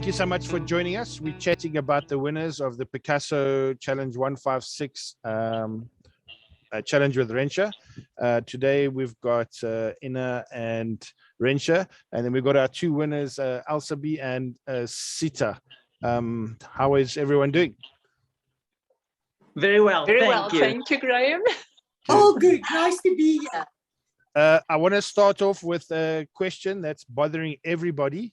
you so much for joining us. We're chatting about the winners of the Picasso Challenge 156 challenge with Rentia. Today we've got Ina and Rentia, and then we've got our two winners, Elsabey and Sita. How is everyone doing? Very well. Thank you, Graham. Oh, good. Nice to be here. I want to start off with a question that's bothering everybody.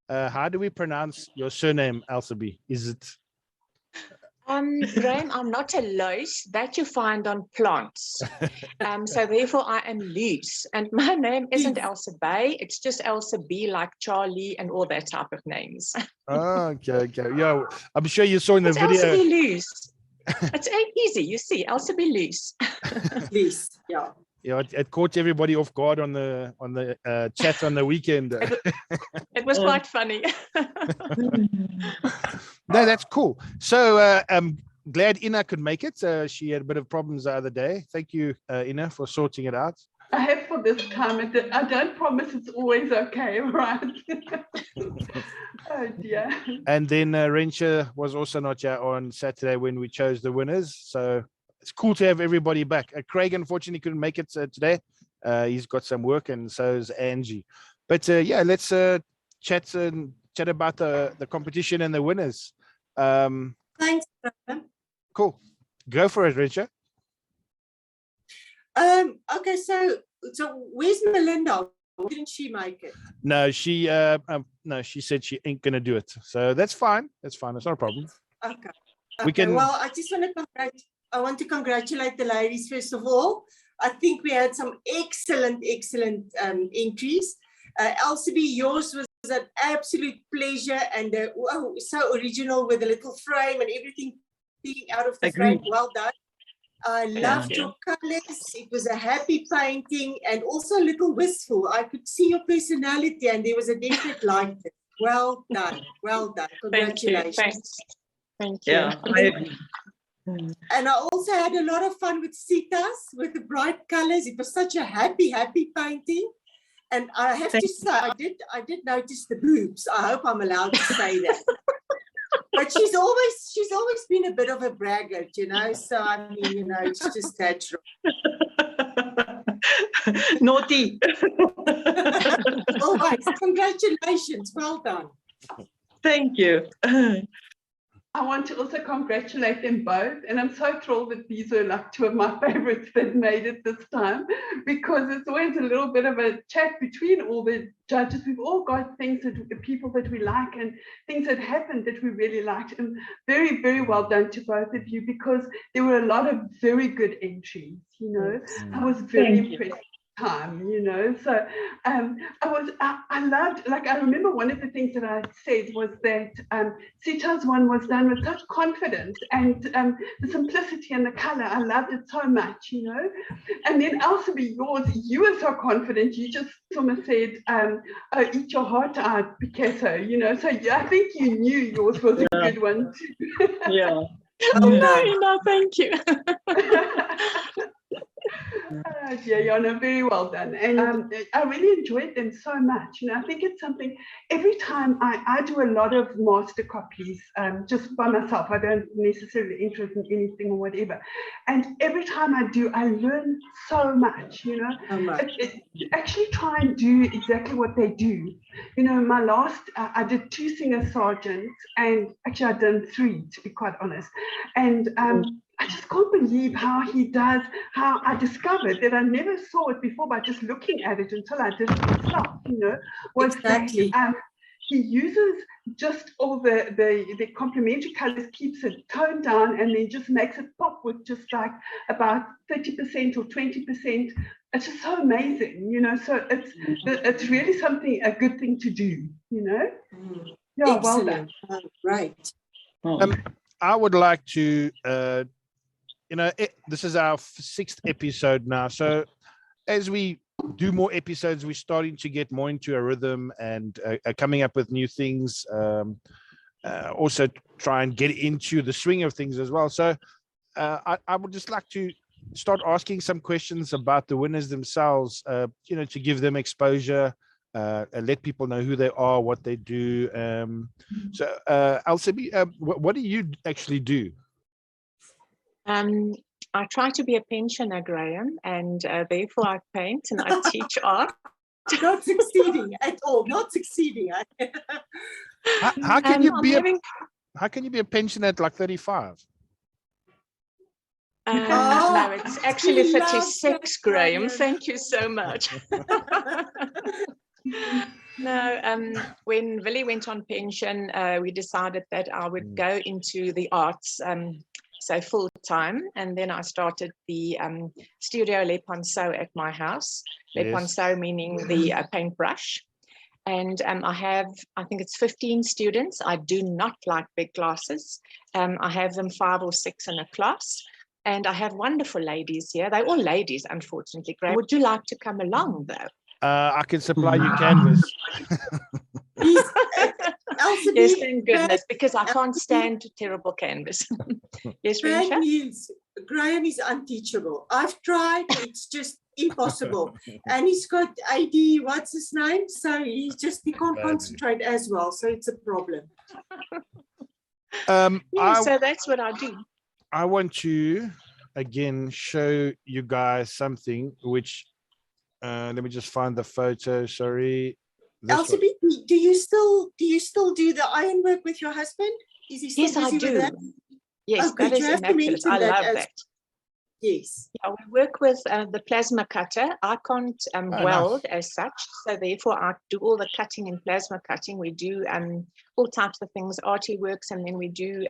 How do we pronounce your surname, Elsabey? Is it? Graham, I'm not a loose that you find on plants. So therefore I am loose. And my name isn't Elsabey. It's just Elsabey, like Charlie and all that type of names. Oh, okay. Yeah, I'm sure you saw in the video. Elsabey Luus. It's easy, you see. Elsabey Luus. Please, yeah. Yeah, it caught everybody off guard on the chat on the weekend. It was quite funny. No, that's cool. So I'm glad Ina could make it. She had a bit of problems the other day. Thank you, Ina, for sorting it out. I have for this time. I don't promise it's always okay, right? Oh dear. And then Rentia was also not here on Saturday when we chose the winners. So it's cool to have everybody back. Craig unfortunately couldn't make it today. He's got some work, and so is Angie. But yeah, let's chat about the competition and the winners. Thanks. Cool. Go for it, Rentia. Okay, so where's Melinda? Why didn't she make it? No, she said she ain't gonna do it. So that's fine. That's fine. It's not a problem. Okay. We can. Well, I want to congratulate the ladies first of all. I think we had some excellent entries. Elsabey, yours was an absolute pleasure, and so original with the little frame and everything peeling out of the frame. Well done. I loved your colors. It was a happy painting and also a little wistful. I could see your personality, and there was a definite light. Well done. Well done. Congratulations. Thank you. Yeah, I agree. And I also had a lot of fun with Sita's, with the bright colors. It was such a happy painting. And I have to say, I did notice the boobs. I hope I'm allowed to say that. But she's always been a bit of a braggart, you know. So I mean, you know, it's just natural. Naughty. Always. Congratulations. Well done. Thank you. I want to also congratulate them both, and I'm so thrilled that these are like two of my favorites that made it this time, because it's always a little bit of a chat between all the judges. We've all got things people that we like and things that happened that we really liked, and very, very well done to both of you, because there were a lot of very good entries, you know. I was very impressed. Time, you know, so I loved, like, I remember one of the things that I said was that Sita's one was done with such confidence, and the simplicity and the color, I loved it so much, you know. And then Elsabey, yours, you were so confident, you just almost said, oh, eat your heart out, Picasso, you know. So yeah, I think you knew yours was a good one too. Yeah. No, thank you. Yeah, no, very well done. And I really enjoyed them so much. You know, I think it's something, every time I do a lot of master copies just by myself. I don't necessarily interest in anything or whatever. And every time I do, I learn so much, you know. Actually try and do exactly what they do. You know, my last, I did 2 singer sergeants, and actually I've done 3, to be quite honest. And I just can't believe how he does, how I discovered that I never saw it before by just looking at it until I did it myself, you know, was exactly. That, he uses just all the complementary colors, keeps it toned down, and then just makes it pop with just like about 30% or 20%. It's just so amazing, you know, so it's really something, a good thing to do, you know. Yeah, excellent. Well done. Right. I would like to you know, this is our 6th episode now. So as we do more episodes, we're starting to get more into a rhythm and coming up with new things. Also try and get into the swing of things as well. So I would just like to start asking some questions about the winners themselves, you know, to give them exposure, let people know who they are, what they do. So, Elsabey, what do you actually do? I try to be a pensioner, Graham, and therefore I paint and I teach art. Not succeeding at all. Not succeeding. How can you be having, how can you be a pensioner at like 35? no, it's actually we love 36, that, Graham. Graham. Thank you so much. No, when Willie went on pension, we decided that I would go into the arts, so full time, and then I started the Studio Le Pinceau at my house. Le Yes. Pinceau meaning the paintbrush. And I think it's 15 students. I do not like big classes. I have them 5 or 6 in a class. And I have wonderful ladies here. They're all ladies, unfortunately. Graham. Would you like to come along, though? I can supply you canvas. Yes, thank goodness, because I can't stand terrible canvas. Yes, Rentia? Graham is unteachable. I've tried, it's just impossible. And he's got AD, what's his name? So he can't concentrate as well. So it's a problem. So that's what I do. I want to again show you guys something which let me just find the photo. Sorry. Elsabey, do you still do the ironwork with your husband? Is he still yes, busy I do. with that? Yes, that is immaculate. I love that. Yes. Yeah, we work with the plasma cutter. I can't weld as such, so therefore I do all the cutting in plasma cutting. We do all types of things, arty works, and then we do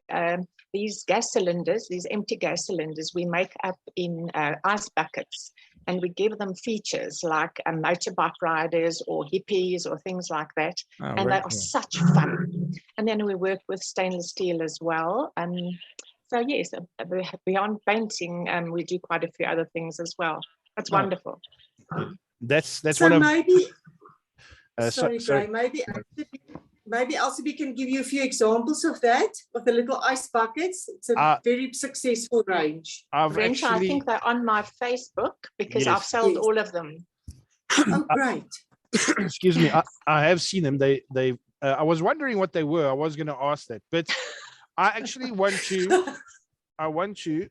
these gas cylinders, these empty gas cylinders. We make up in ice buckets, and we give them features like motorbike riders or hippies or things like that. And they are such fun. And then we work with stainless steel as well. So yes, beyond painting, we do quite a few other things as well. That's wonderful. That's so one of. Maybe, sorry. Maybe Elsabey can give you a few examples of that with the little ice buckets. It's a very successful range. Rentia, I think they're on my Facebook because I've sold all of them. Oh, great! Excuse me, I have seen them. They I was wondering what they were. I was going to ask that, but I actually want to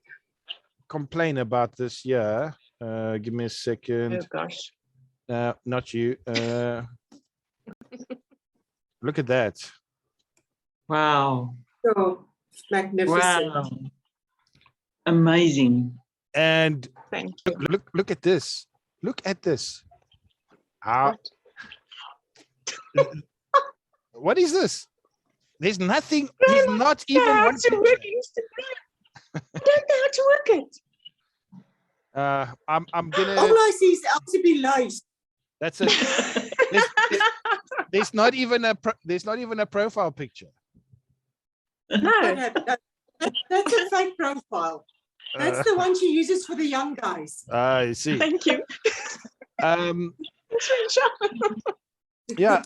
complain about this here. Give me a second. Oh gosh. Not you. Look at that. Wow. So magnificent. Wow. Amazing. And thank you. Look at this. Look at this. How? What is this? There's nothing. There's not even one. I don't know how to work it. I'm gonna. All I see is Elsabey Luus. That's it. There's not even a profile picture. No. That's a fake profile. That's the one she uses for the young guys. I see. Thank you. Yeah,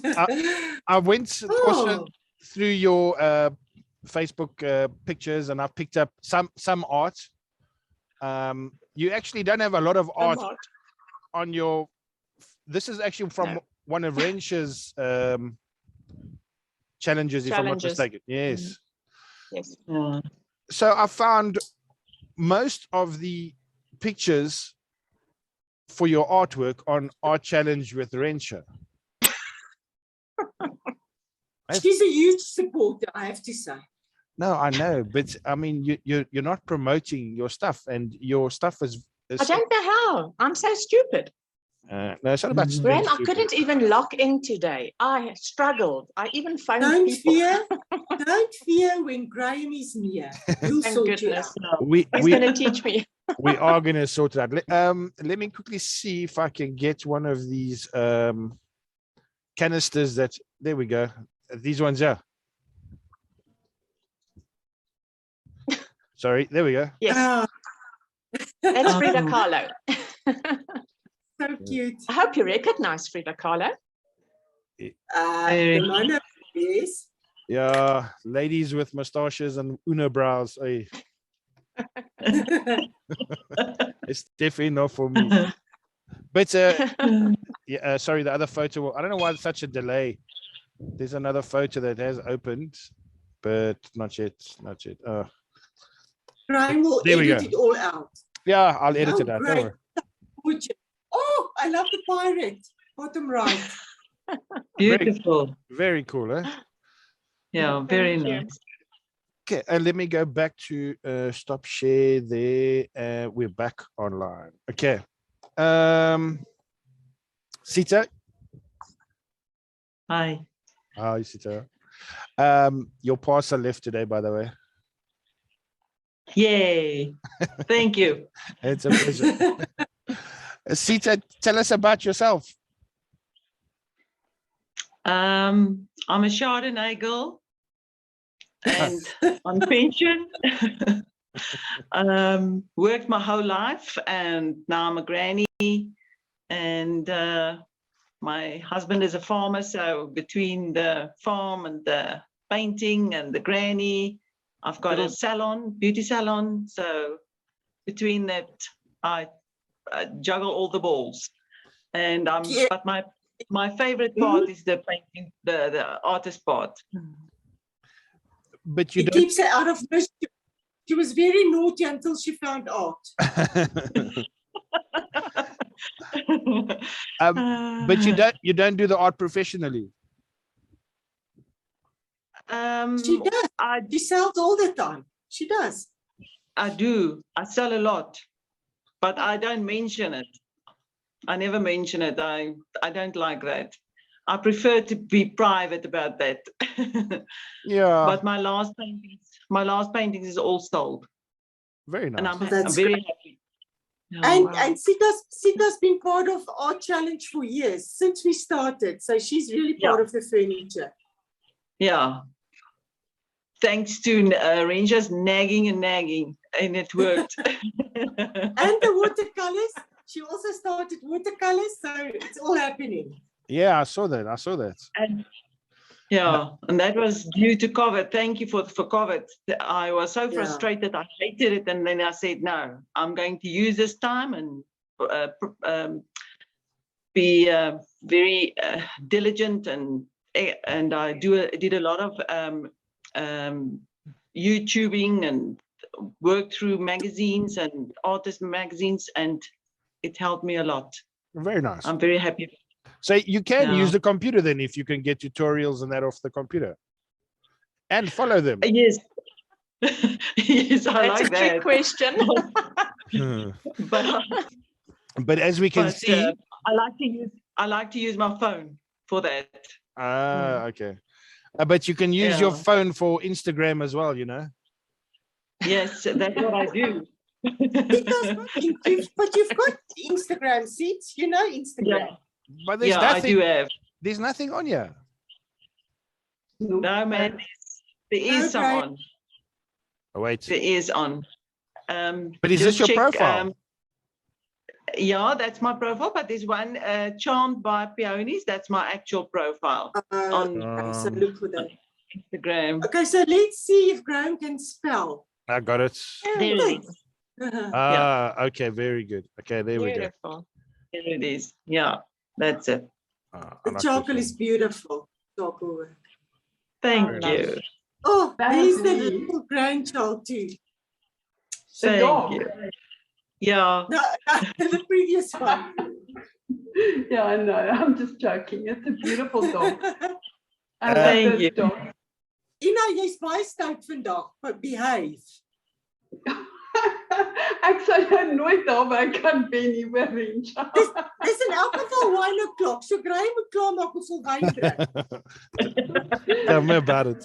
I went also through your Facebook pictures, and I've picked up some art. You actually don't have a lot of art on your. This is actually from one of Rentia's challenges, if I'm not mistaken. Yes. Yes. So I found most of the pictures for your artwork on Art Challenge with Rentia. She's a huge supporter, I have to say. No, I know, but I mean, you're not promoting your stuff, and your stuff is I don't know how. I'm so stupid. No, it's not about Graham, I couldn't even log in today. I struggled. I even phoned Don't people. Don't fear when Graham is near. He'll Thank sort you goodness. out. He's going to teach me. We are going to sort it out. Let me quickly see if I can get one of these canisters that, there we go. These ones, yeah. Sorry, there we go. Yes. That's Frida Kahlo. So cute. I hope you recognize Frida Kahlo. Yes. Yeah, ladies with mustaches and unibrows. It's definitely not for me. But yeah, sorry, the other photo. I don't know why there's such a delay. There's another photo that has opened, but not yet. Not yet. Oh, Graham will there we edit go. it all out. Yeah, I'll edit Oh, it out. Don't great. worry. Gorgeous. Oh, I love the pirate. Bottom right. Beautiful. Very cool, eh? Yeah, very Thank you. nice. Okay, and let me go back to stop share there. We're back online. Okay. Sita. Hi. Hi, Sita. Your parcel left today, by the way. Yay. Thank you. It's a pleasure. Sita, tell us about yourself. I'm a Chardonnay girl and on pension. Worked my whole life and now I'm a granny, and my husband is a farmer, so between the farm and the painting and the granny, I've got a salon, beauty salon, so between that I juggle all the balls. And Yeah. but my favorite part is the painting, the artist part. But you It don't. keeps her out of mischief. She was very naughty until she found art. But you don't do the art professionally. She does. I She sells all the time. She does. do. I sell a lot, but I don't mention it. I never mention it. I don't like that. I prefer to be private about that. Yeah. But my last paintings is all sold, Very and nice. Oh, that's I'm very happy. Oh, And wow. and Sita's been part of Art Challenge for years, since we started. So she's really part of the furniture. Yeah. Thanks to Rangers nagging, and it worked. And the watercolors. She also started watercolors, so it's all happening. Yeah, I saw that. I saw that. And yeah, and that was due to COVID. Thank you for COVID. I was so frustrated. I hated it, and then I said, no, I'm going to use this time and be very diligent, and I did a lot of YouTubing and worked through magazines and artist magazines, and it helped me a lot. Very nice. I'm very happy. So you can Yeah. use the computer then if you can get tutorials and that off the computer and follow them. Yes. Yes, I That's like a trick that. question. But But as we can see, I like to use my phone for that. okay. But you can use your Yeah. phone for Instagram as well, you know. Yes, that's what I do. But you've got Instagram, Seats. You know Instagram. Yeah, But there's yeah, I nothing. do have. There's nothing on here. No, man, there is some Okay. on. Oh, wait. There is on. But is this just your check, profile? Yeah, that's my profile, but there's one Charmed by Peonies. That's my actual profile on Okay, so look for that. Instagram. Okay, so let's see if Graham can spell. I got it. There it is. Okay, very good. Okay, there we go. Beautiful. There it is. Yeah, that's it. I The like charcoal this is beautiful. Charcoal work. Thank Oh, you. Oh, there's the Lovely. little grandchild too. The Thank dog. you. Yeah. No, the previous one. Yeah, I know. I'm just joking. It's a beautiful dog. I Thank love you. this dog. Ina, jy's baie stout vandag, but behave. Ek sal jou nooit daarby kan wen nie, hoor, Rentia. Dis in elk geval 1 o'clock, so Graham moet klaarmaak of sal wyn drink. Tell me about it.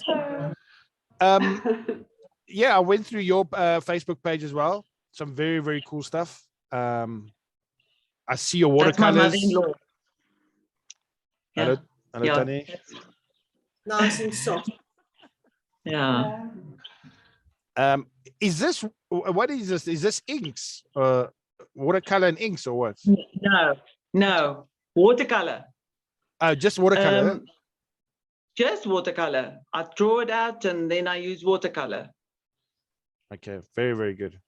Yeah, I went through your Facebook page as well. Some very, very cool stuff. I see your That's my watercolors. mother-in-law. Hello, Yeah. hello, Yeah. Tani. Nice and soft. Yeah. Is this, what is this? Is this inks? Watercolor and inks or what? No. Watercolor. Just watercolor. Just watercolor. I draw it out and then I use watercolor. Okay, very, very good.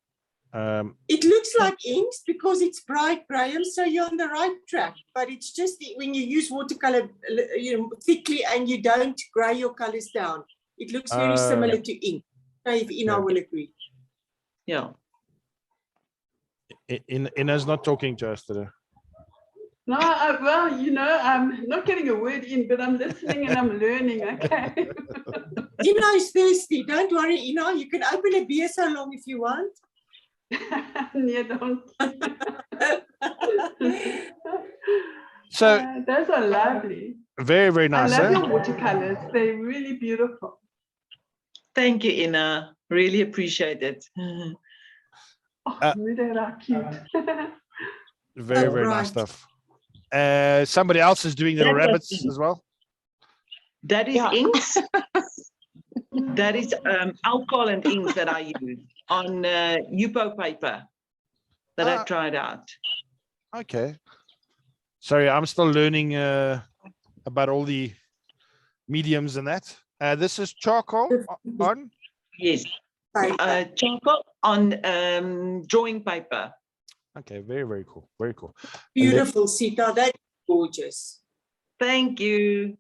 It looks like inks because it's bright, Graham, so you're on the right track. But it's just when you use watercolor thickly and you don't gray your colors down, it looks very similar to ink. If Ina will agree. Yeah. Ina's not talking to us today. No, well, I'm not getting a word in, but I'm listening and I'm learning, okay? Ina is thirsty. Don't worry, Ina. You can open a beer so long if you want. Yeah, don't. So those are lovely. very, very nice. I love your watercolors. They're really beautiful. Thank you, Ina. Really appreciate it. They're cute. Very, very nice stuff. Somebody else is doing the rabbits as well. That is inks. That is alcohol and inks that I use on Yupo paper that I tried out. Okay. Sorry, I'm still learning about all the mediums and that. This is charcoal on? Yes. Charcoal on drawing paper. Okay, very, very cool. Very cool. Beautiful, Sita. That's gorgeous. Thank you.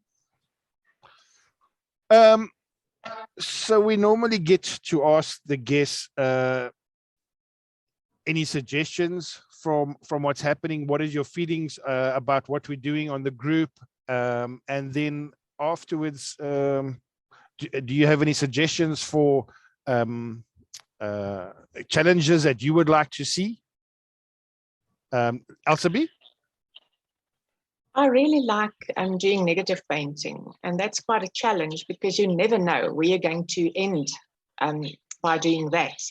So we normally get to ask the guests any suggestions from what's happening. What is your feelings about what we're doing on the group? And then afterwards, do you have any suggestions for challenges that you would like to see? Elsabey? I really like doing negative painting, and that's quite a challenge because you never know where you're going to end by doing that.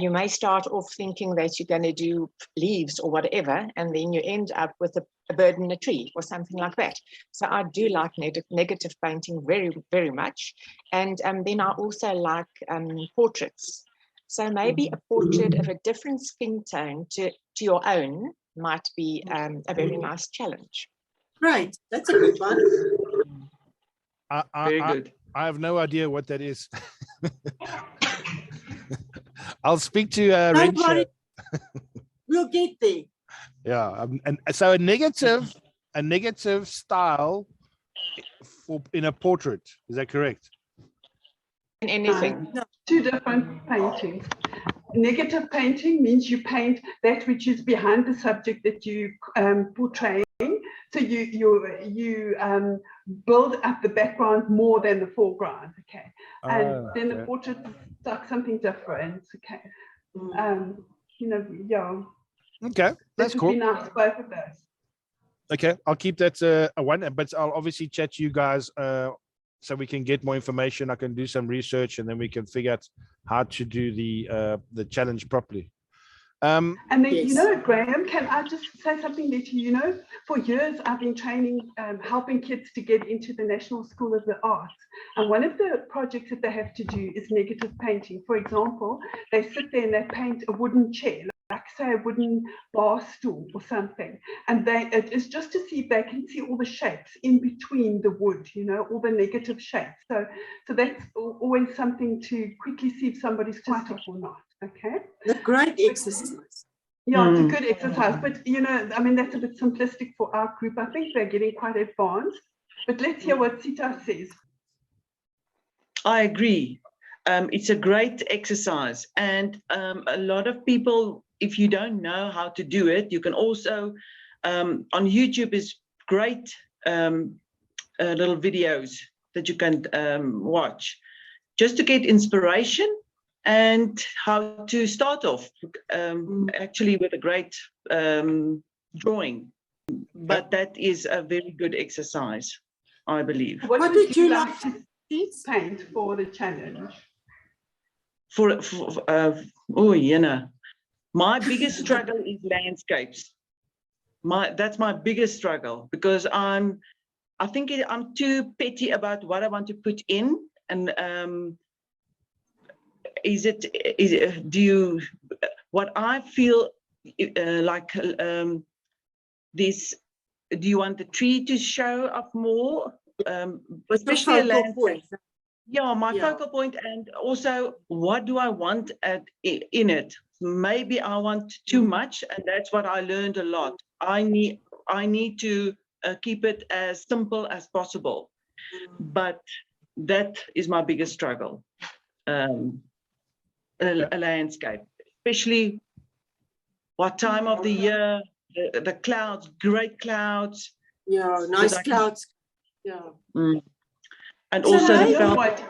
You may start off thinking that you're going to do leaves or whatever, and then you end up with a bird in a tree or something like that. So I do like negative painting very, very much. And then I also like portraits. So maybe a portrait of a different skin tone to your own might be a very nice challenge. Right, that's a good one. Very good. I have no idea what that is. I'll speak to Rentia. We'll get there. Yeah, and so a negative style in a portrait. Is that correct? In anything. Two different paintings. Negative painting means you paint that which is behind the subject that you portraying. So you build up the background more than the foreground, okay? And then the portrait is like something different, okay? Yeah. Okay, that's cool. Be nice, both of those. Okay, I'll keep that a one, but I'll obviously chat to you guys so we can get more information. I can do some research and then we can figure out how to do the challenge properly. And then, Graham, can I just say something that for years I've been training, helping kids to get into the National School of the Arts. And one of the projects that they have to do is negative painting. For example, they sit there and they paint a wooden chair, like say a wooden bar stool or something. And it is just to see if they can see all the shapes in between the wood, all the negative shapes. So that's always something to quickly see if somebody's quite off or not. Okay. A great exercise. Yeah, it's a good exercise, but I mean, that's a bit simplistic for our group. I think they're getting quite advanced, but let's hear what Sita says. I agree. It's a great exercise, and a lot of people, if you don't know how to do it, you can also on YouTube is great little videos that you can watch just to get inspiration and how to start off actually with a great drawing. But that is a very good exercise, I believe. What would you like to paint for the challenge? My biggest struggle is landscapes. That's my biggest struggle, because I think I'm too petty about what I want to put in, and what I feel like this, do you want the tree to show up more, especially a landscape? Yeah, my focal point, and also what do I want in it? maybe I want too much, and that's what I learned a lot. I need to keep it as simple as possible, but that is my biggest struggle. A landscape, especially what time of the year, the clouds, great clouds. Yeah, nice clouds. Yeah. And So also you the know felt. what?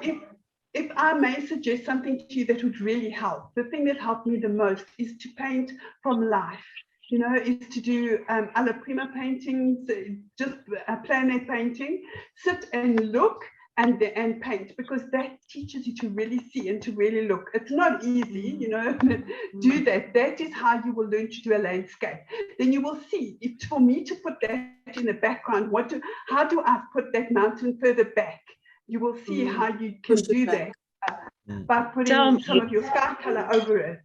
If I may suggest something to you that would really help, the thing that helped me the most is to paint from life. You know, is to do alla prima paintings, just plein air painting, sit and look and paint, because that teaches you to really see and to really look. It's not easy, you know, do that. That is how you will learn to do a landscape. Then you will see, if for me to put that in the background, how do I put that mountain further back? You will see how you can do that by putting some of your sky color over it.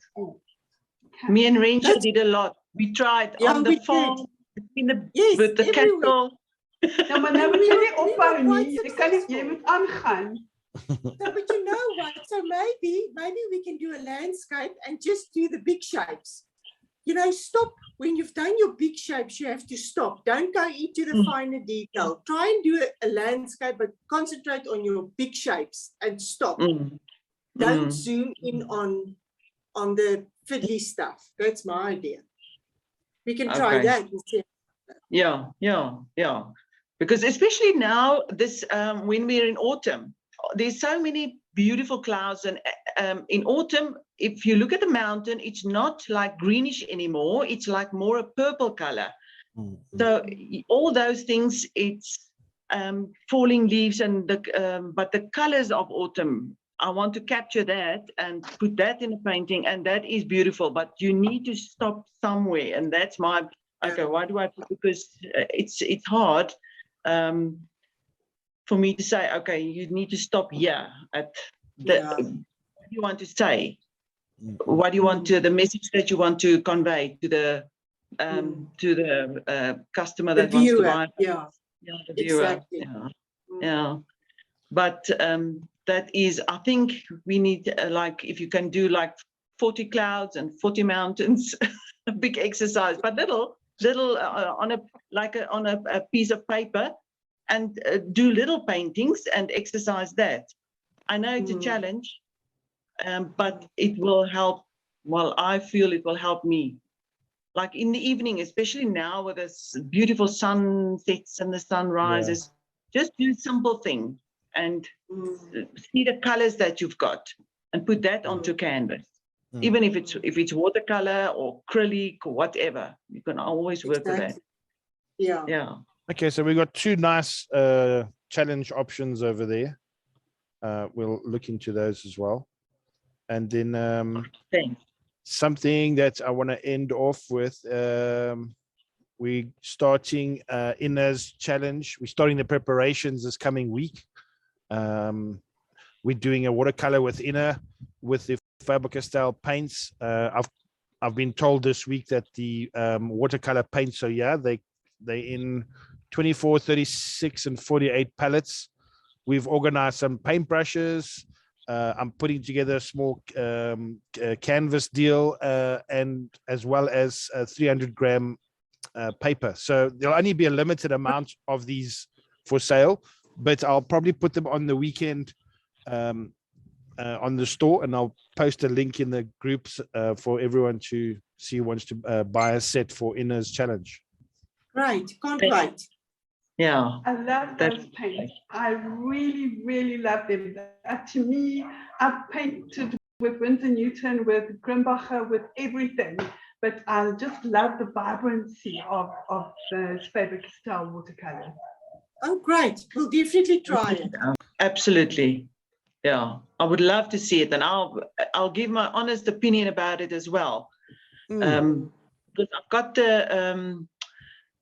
Me and Rentia did a lot. We tried on the farm, with the cattle. Ja, maar nou moet jy nie ophou nie. Jy moet aangaan. So, but you know what? So maybe we can do a landscape and just do the big shapes. You know, stop when you've done your big shapes. You have to stop. Don't go into the finer detail. Try and do a landscape, but concentrate on your big shapes and stop. Don't zoom in on the fiddly stuff. That's my idea. We can try that and see. Yeah. Because especially now, this when we're in autumn, there's so many beautiful clouds, and in autumn, if you look at the mountain, it's not like greenish anymore. It's like more a purple color. So all those things, it's falling leaves and but the colors of autumn, I want to capture that and put that in a painting, and that is beautiful. But you need to stop somewhere, and that's my why do I put, because it's hard for me to say, okay, you need to stop here at the what do you want to say, what do you want to, the message that you want to convey to the customer that wants to buy. The viewer. Exactly. But that is, I think we need like, if you can do like 40 clouds and 40 mountains, a big exercise, but little on a piece of paper, and do little paintings and exercise that. I know it's a challenge, but it will help. Well, I feel it will help me. Like in the evening, especially now with this beautiful sunsets and the sunrises, just do a simple thing and see the colors that you've got and put that onto canvas. Even if it's watercolor or acrylic or whatever, you can always work with that. Yeah. Okay, so we've got two nice challenge options over there. We'll look into those as well. And then something that I want to end off with, we're starting Ina's challenge. We're starting the preparations this coming week. We're doing a watercolor with Ina with the Faber-Castell paints. I've been told this week that the watercolor paints, so they're in 24, 36, and 48 palettes. We've organized some paintbrushes. I'm putting together a small canvas deal, and as well as 300-gram paper. So there'll only be a limited amount of these for sale, but I'll probably put them on the weekend on the store, and I'll post a link in the groups for everyone to see who wants to buy a set for Ina's challenge. Right, can't wait. Yeah, I love those paints. I really, really love them. To me, I've painted with Winsor Newton, with Grimbacher, with everything, but I just love the vibrancy of the Faber-Castell watercolor. Oh, great. We'll definitely try it. Absolutely. Yeah, I would love to see it, and I'll give my honest opinion about it as well. Because I've got the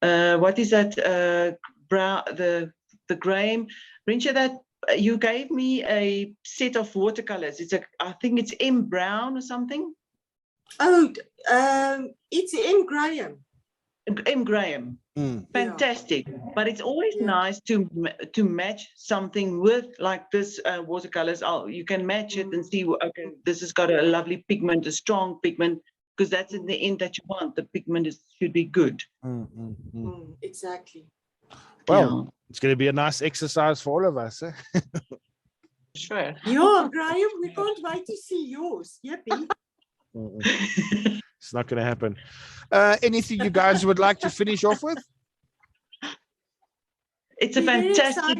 what is that brown, the Graham Rentia, that you gave me a set of watercolors. I think it's M Brown or something. Oh, it's M Graham. M Graham. Fantastic. But it's always nice to match something with like this watercolors. You can match it and see, okay, this has got a lovely pigment, a strong pigment, because that's in the end that you want. The pigment should be good. Exactly. Well, it's going to be a nice exercise for all of us. Eh? Sure. Yeah, Graham, we can't wait to see yours. Yippee. It's not going to happen. Anything you guys would like to finish off with? It's a We're very fantastic,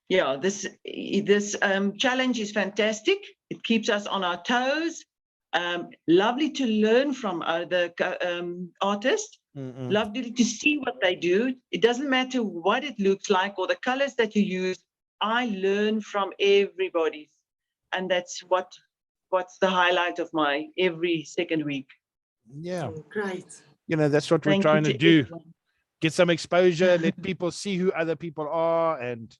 excited. this challenge is fantastic. It keeps us on our toes. Lovely to learn from other artists. Lovely to see what they do. It doesn't matter what it looks like or the colors that you use. I learn from everybody, and that's what's the highlight of my every second week. Yeah. Great. You know, that's what we're Thank trying you to do. everyone. Get some exposure, let people see who other people are, and,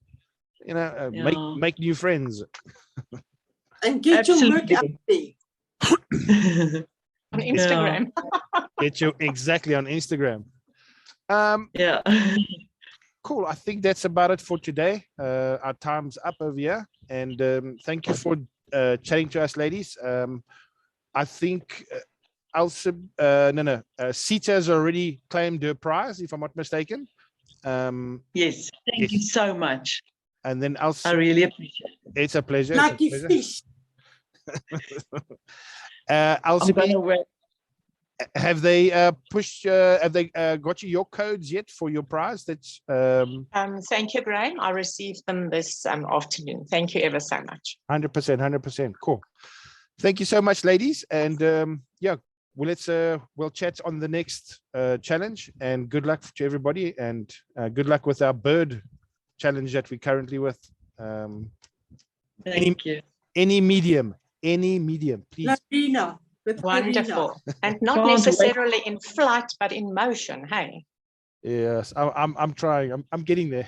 you know, Yeah. make new friends. And get your work out Absolutely. there. On Instagram. Get you exactly on Instagram. Yeah. Cool. I think that's about it for today. Our time's up over here, and thank you for chatting to us, ladies. I think Sita has already claimed her prize, if I'm not mistaken. Yes. Thank you so much. And then I really appreciate it. it's a pleasure. Lucky fish. I'm Elsabey, gonna wear. have they got you your codes yet for your prize? That's Thank you, Graham. I received them this afternoon. Thank you ever so much. 100%. Cool. Thank you so much, ladies. And yeah, well, we'll chat on the next challenge, and good luck to everybody, and good luck with our bird challenge that we're currently with. Thank you. Any medium, please. Larina. With Wonderful. And not Can't wait. necessarily in flight, but in motion. Hey, Yes, I'm trying. I'm getting there.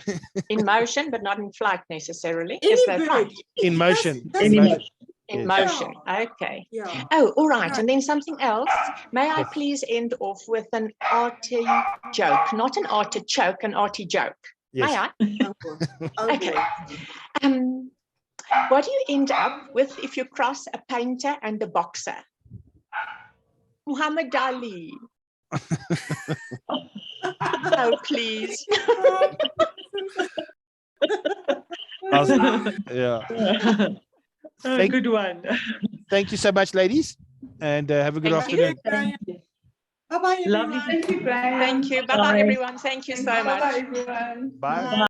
in motion, but not in flight necessarily. Any Is that bird. right? In motion. That's- In motion. In Yes. motion. Okay. Yeah. Oh, all right. And then something else. May I please end off with an arty joke, not an artichoke, an arty joke. May Yes. I? Oh, Okay. boy. What do you end up with if you cross a painter and a boxer? Muhammad Ali. Oh, please. Yeah. Good one. Thank you so much, ladies, and have a good Thank you. afternoon. Thank you. Bye-bye, Lovely. everyone. Thank you, Graham. Thank you. Bye-bye, everyone. Thank you so Bye-bye, much. everyone. Bye.